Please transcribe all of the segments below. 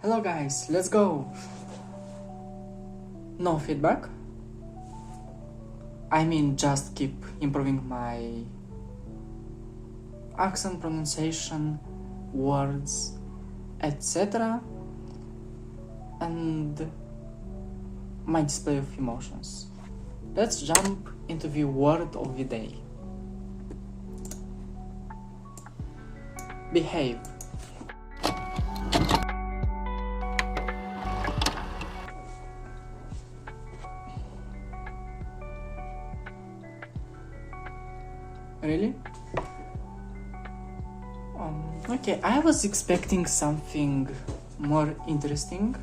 Hello guys, let's go! No feedback? I mean, just keep improving my accent, pronunciation, words, etc. and my display of emotions. Let's jump into the word of the day. Behave. Really? Okay, I was expecting something more interesting,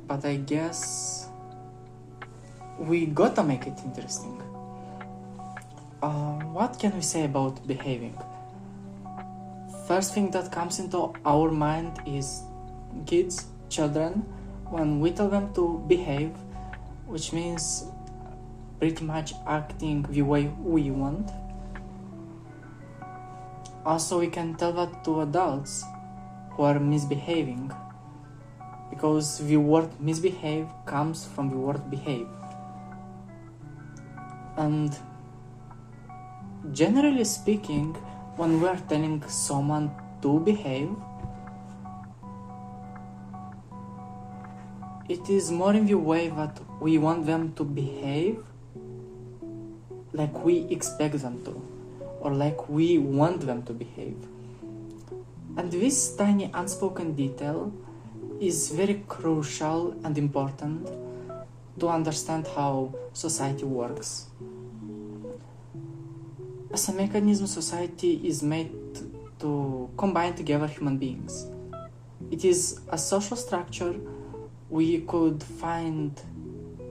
but I guess we gotta make it interesting. What can we say about behaving? First thing that comes into our mind is kids, children, when we tell them to behave, which means pretty much acting the way we want. Also, we can tell that to adults who are misbehaving, because the word misbehave comes from the word behave. And generally speaking, when we are telling someone to behave, it is more in the way that we want them to behave like we expect them to, or like we want them to behave. And this tiny unspoken detail is very crucial and important to understand how society works. As a mechanism, society is made to combine together human beings. It is a social structure. We could find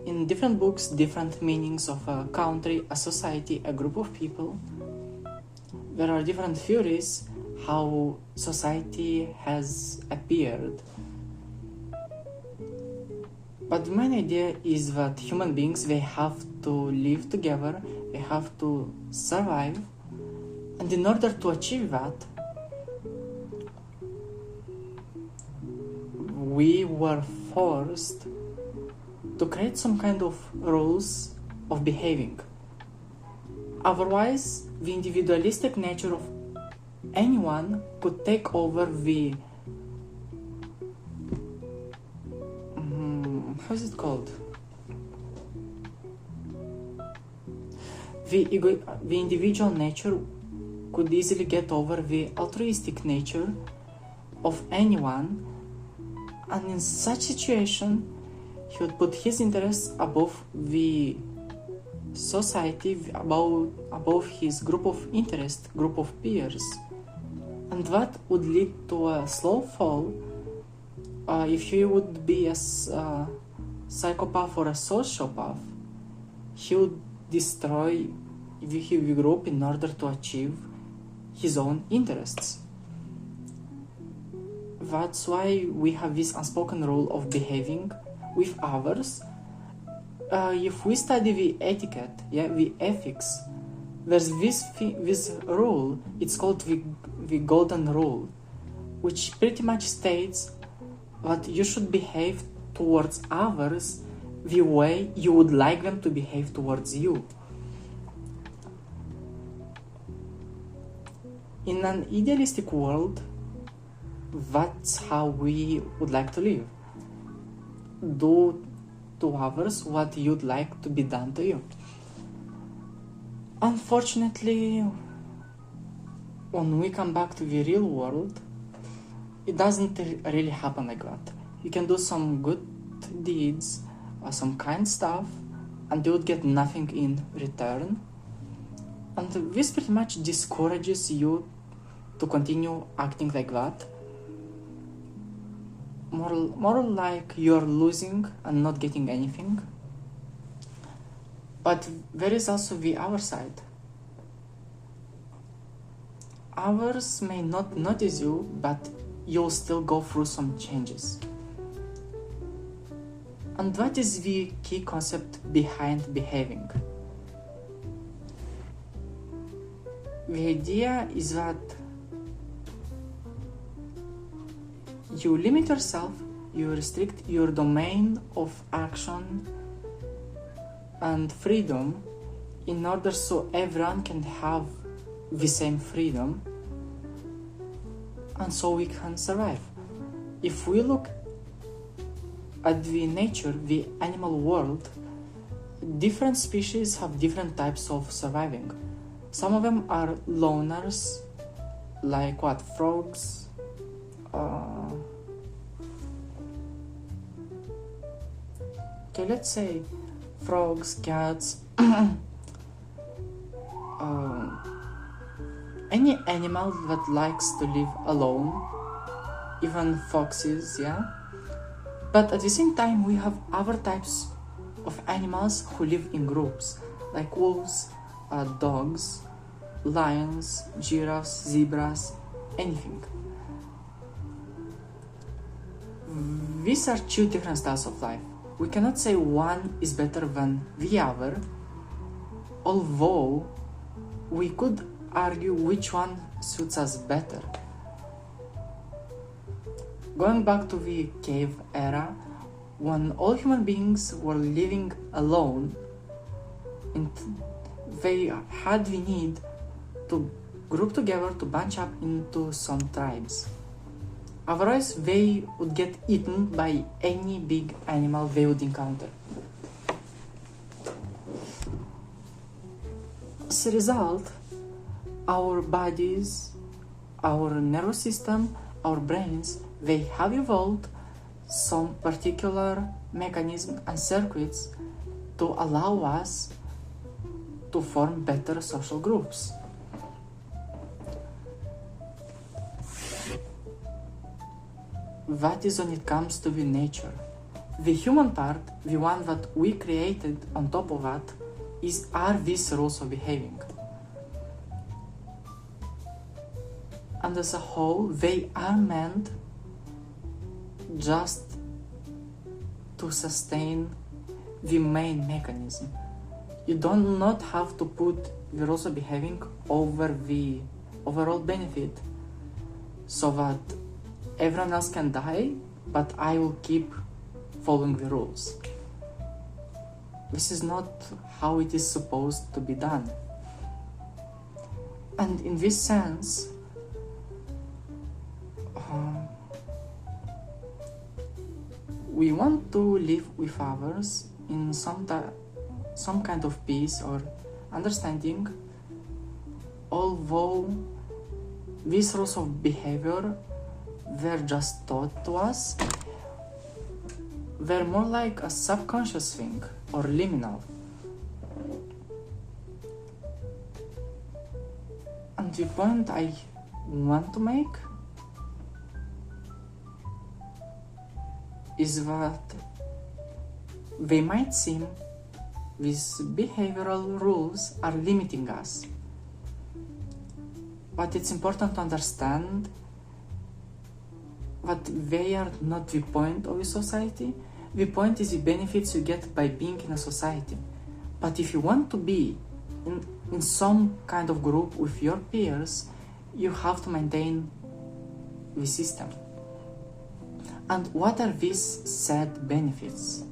in different books different meanings of a country, a society, a group of people. There are different theories how society has appeared. But the main idea is that human beings, they have to live together, they have to survive, and in order to achieve that, we were forced to create some kind of rules of behaving. Otherwise, the individualistic nature of anyone could take over the how's it called? The individual nature could easily get over the altruistic nature of anyone, and in such situation, he would put his interests above the society, above his group of interest, group of peers, and that would lead to a slow fall. If he would be a psychopath or a sociopath, he would destroy the group in order to achieve his own interests. That's why we have this unspoken rule of behaving with others. If we study the etiquette, the ethics, there's this rule. It's called the golden rule, which pretty much states that you should behave towards others the way you would like them to behave towards you. In an idealistic world, that's how we would like to live. Do to others what you'd like to be done to you. Unfortunately, when we come back to the real world, it doesn't really happen like that. You can do some good deeds, some kind stuff, and you would get nothing in return. And this pretty much discourages you to continue acting like that. More like you're losing and not getting anything. But there is also the other side. Others may not notice you, but you'll still go through some changes. And that is the key concept behind behaving. The idea is that You limit yourself, you restrict your domain of action and freedom in order so everyone can have the same freedom and so we can survive. If we look at the nature, the animal world, different species have different types of surviving. Some of them are loners, like what? Frogs, okay, let's say frogs, cats, any animal that likes to live alone, even foxes, yeah? But at the same time, we have other types of animals who live in groups, like wolves, dogs, lions, giraffes, zebras, anything. These are two different styles of life. We cannot say one is better than the other, although we could argue which one suits us better. Going back to the cave era, when all human beings were living alone, and they had the need to group together to bunch up into some tribes. Otherwise, they would get eaten by any big animal they would encounter. As a result, our bodies, our nervous system, our brains, they have evolved some particular mechanisms and circuits to allow us to form better social groups. That is when it comes to the nature. The human part, the one that we created on top of that, are these rules of behaving. And as a whole, they are meant just to sustain the main mechanism. You do not have to put the rules of behaving over the overall benefit so that everyone else can die, but I will keep following the rules. This is not how it is supposed to be done. And in this sense, we want to live with others in some kind of peace or understanding, although these rules of behavior were just taught to us. They're more like a subconscious thing or liminal. And the point I want to make is that they might seem these behavioral rules are limiting us, but it's important to understand that they are not the point of a society. The point is the benefits you get by being in a society. But if you want to be in some kind of group with your peers, you have to maintain the system. And what are these said benefits?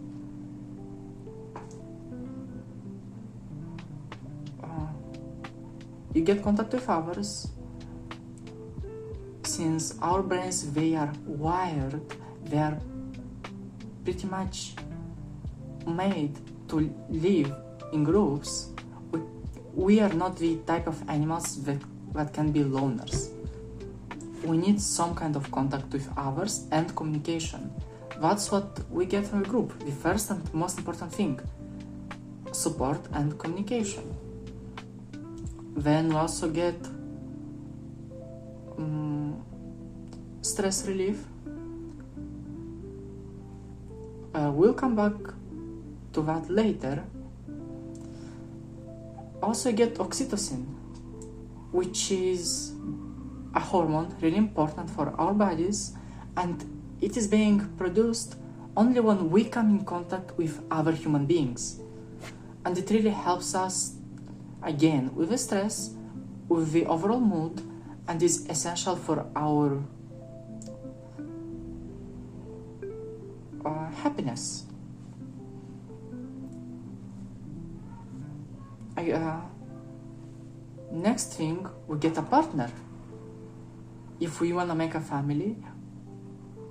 You get contact with others. Since our brains, they are wired, they are pretty much made to live in groups. We are not the type of animals that can be loners. We need some kind of contact with others and communication. That's what we get from a group. The first and most important thing: support and communication. Then we also get stress relief. We'll come back to that later. Also get oxytocin, which is a hormone really important for our bodies, and it is being produced only when we come in contact with other human beings. And it really helps us, again, with the stress, with the overall mood, and is essential for our happiness. Next thing, we get a partner. If we want to make a family,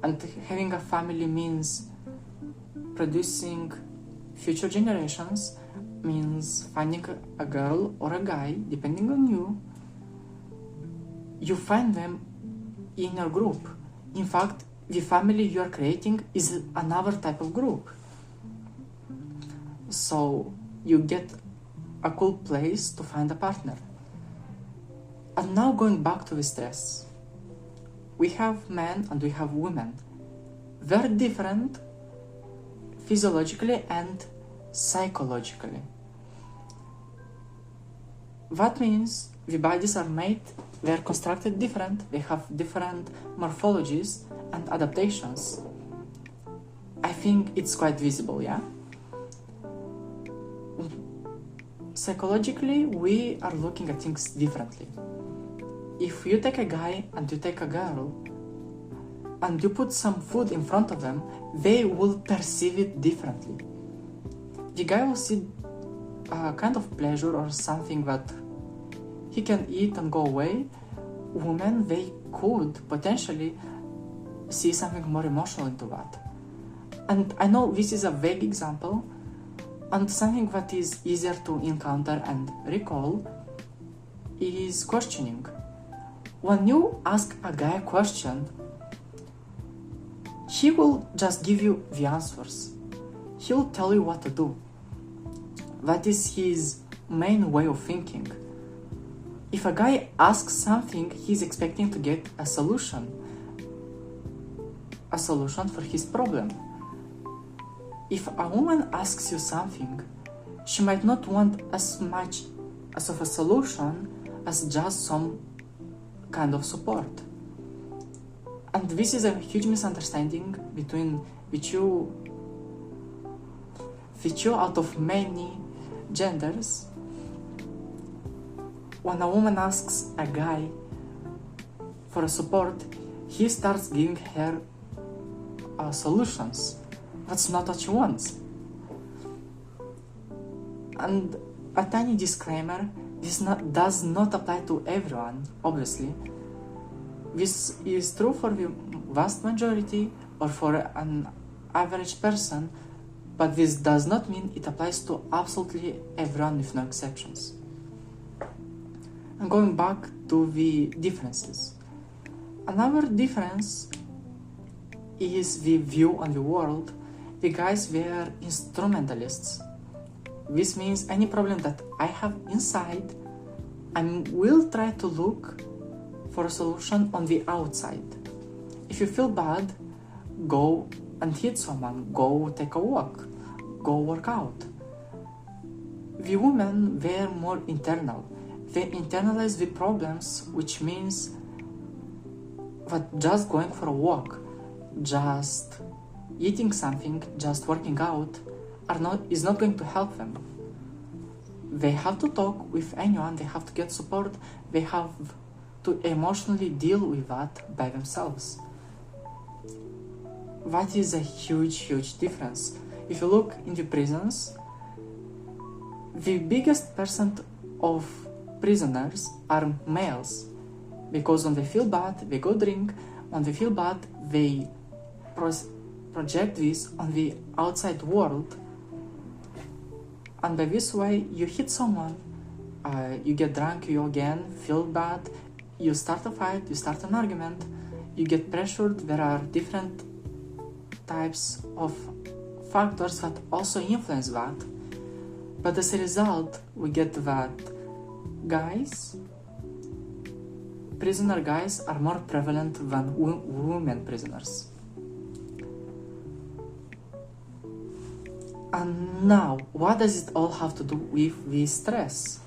and having a family means producing future generations, means finding a girl or a guy, depending on you, you find them in your group. In fact, the family you are creating is another type of group. So you get a cool place to find a partner. And now going back to the stress. We have men and we have women. Very different physiologically and psychologically. That means the bodies are made, they are constructed different, they have different morphologies and adaptations. I think it's quite visible, yeah? Psychologically, we are looking at things differently. If you take a guy and you take a girl and you put some food in front of them, they will perceive it differently. The guy will see a kind of pleasure or something that he can eat and go away. Women, they could potentially see something more emotional into that. And I know this is a vague example, and something that is easier to encounter and recall is questioning. When you ask a guy a question, he will just give you the answers. He'll tell you what to do. That is his main way of thinking. If a guy asks something, he's expecting to get a solution for his problem. If a woman asks you something, she might not want as much as of a solution as just some kind of support. And this is a huge misunderstanding between the two out of many genders. When a woman asks a guy for a support, he starts giving her solutions. That's not what she wants. And a tiny disclaimer, this does not apply to everyone, obviously. This is true for the vast majority or for an average person, but this does not mean it applies to absolutely everyone with no exceptions. And going back to the differences. Another difference is the view on the world. The guys were instrumentalists. This means any problem that I have inside, I will try to look for a solution on the outside. If you feel bad, go and hit someone, go take a walk, go work out. The women were more internal. They internalize the problems, which means that just going for a walk, just eating something, just working out is not going to help them. They have to talk with anyone, they have to get support, they have to emotionally deal with that by themselves. That is a huge difference. If you look in the prisons, the biggest percent of prisoners are males, because when they feel bad, they go drink. When they feel bad, they project this on the outside world, and by this way you hit someone, you get drunk, you again feel bad, you start a fight, you start an argument, you get pressured. There are different types of factors that also influence that, but as a result we get that prisoner guys are more prevalent than women prisoners. And now, what does it all have to do with the stress?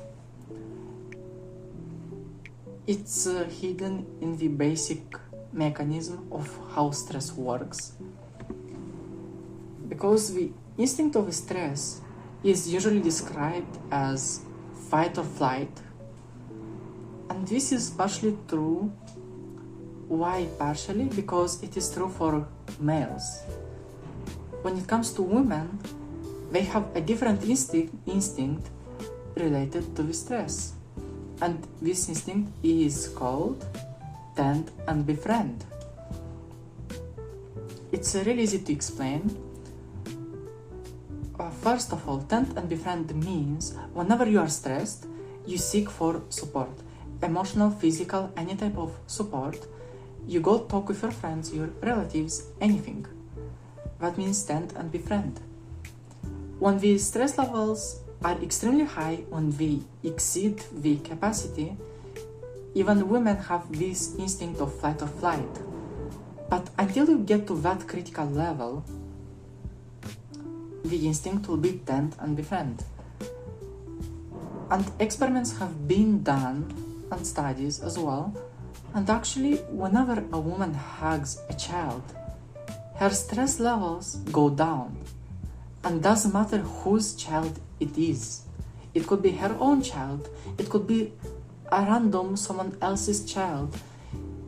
It's hidden in the basic mechanism of how stress works. Because the instinct of stress is usually described as fight or flight, and this is partially true. Why partially? Because it is true for males. when it comes to women, they have a different instinct related to the stress. And this instinct is called tend and befriend. It's really easy to explain. First of all, tend and befriend means whenever you are stressed, you seek for support. Emotional, physical, any type of support. You go talk with your friends, your relatives, anything. That means tend and befriend. When the stress levels are extremely high, when we exceed the capacity, even women have this instinct of fight or flight. But until you get to that critical level, the instinct will be tend and befriend. And experiments have been done and studies as well. And actually, whenever a woman hugs a child, her stress levels go down. And doesn't matter whose child it is. It could be her own child. It could be a random someone else's child.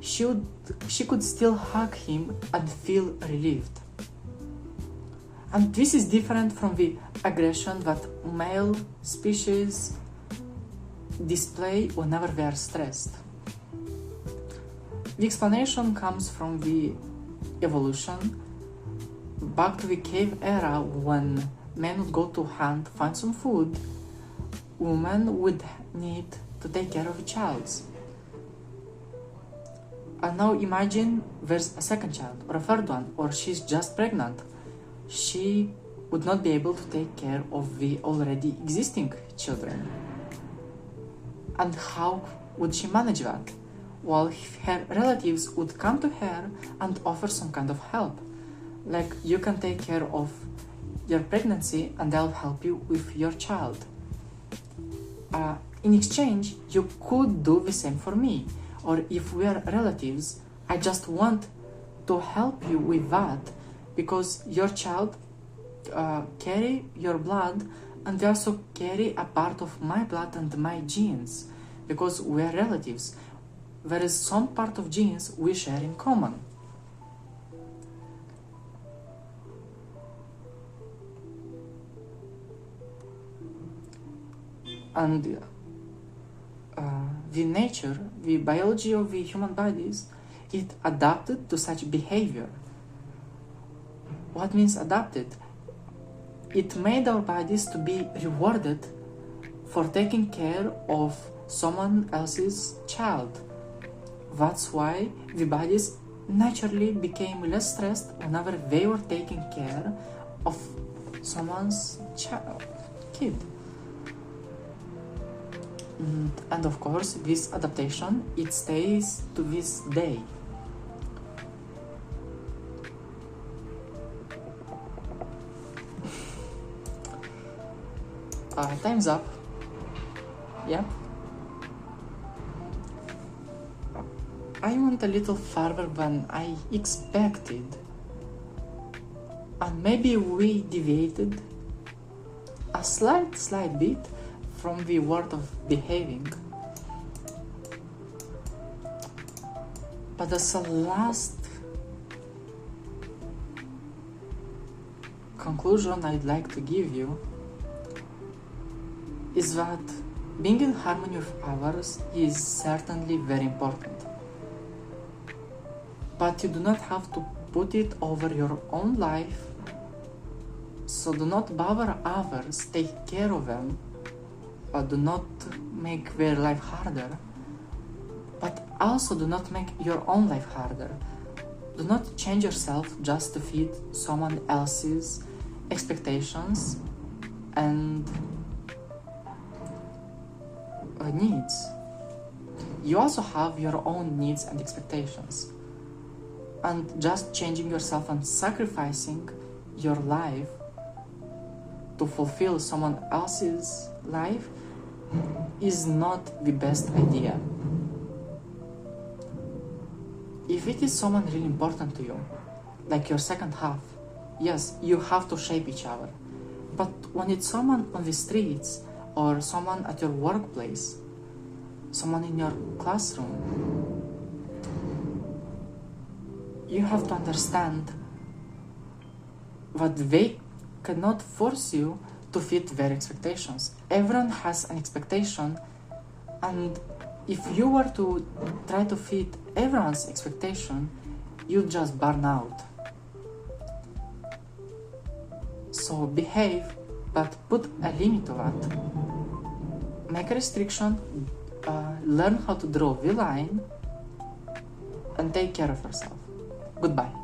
She could still hug him and feel relieved. And this is different from the aggression that male species display whenever they are stressed. The explanation comes from the evolution back to the cave era, when men would go to hunt, find some food, women would need to take care of a child. And now imagine there's a second child or a third one, or she's just pregnant. She would not be able to take care of the already existing children. And how would she manage that? Well, her relatives would come to her and offer some kind of help. Like, you can take care of your pregnancy and they'll help you with your child. In exchange, you could do the same for me. Or if we are relatives, I just want to help you with that because your child carry your blood, and they also carry a part of my blood and my genes, because we are relatives. There is some part of genes we share in common. And the nature, the biology of the human bodies, it adapted to such behavior. What means adapted? It made our bodies to be rewarded for taking care of someone else's child. That's why the bodies naturally became less stressed whenever they were taking care of someone's kid. And of course, this adaptation, it stays to this day. Time's up. Yep. I went a little farther than I expected. And maybe we deviated a slight bit from the word of behaving. But as a last conclusion I'd like to give you is that being in harmony with others is certainly very important. But you do not have to put it over your own life, so do not bother others, take care of them, but do not make their life harder, but also do not make your own life harder. Do not change yourself just to fit someone else's expectations and needs. You also have your own needs and expectations. And just changing yourself and sacrificing your life to fulfill someone else's life is not the best idea. If it is someone really important to you, like your second half, yes, you have to shape each other. But when it's someone on the streets, or someone at your workplace, someone in your classroom, you have to understand but they cannot force you to fit their expectations. Everyone has an expectation, and if you were to try to fit everyone's expectation, you'd just burn out. So behave, but put a limit to that. Make a restriction, learn how to draw the line, and take care of yourself. Goodbye.